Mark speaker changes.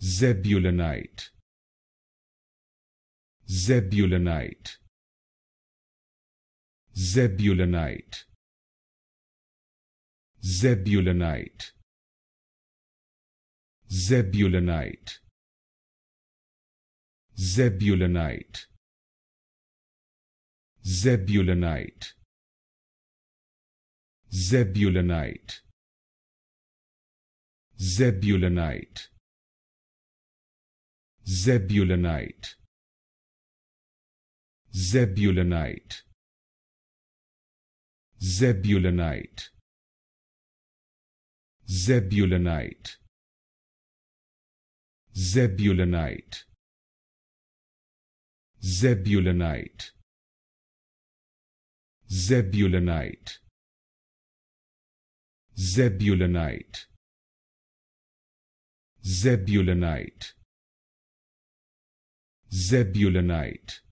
Speaker 1: Zebulunite, Zebulunite, Zebulunite, Zebulunite, Zebulunite, Zebulunite, Zebulunite, Zebulunite, Zebulunite, Zebulunite, Zebulunite, Zebulunite, Zebulunite, Zebulunite, Zebulunite, Zebulunite, Zebulunite, Zebulunite, Zebulunite,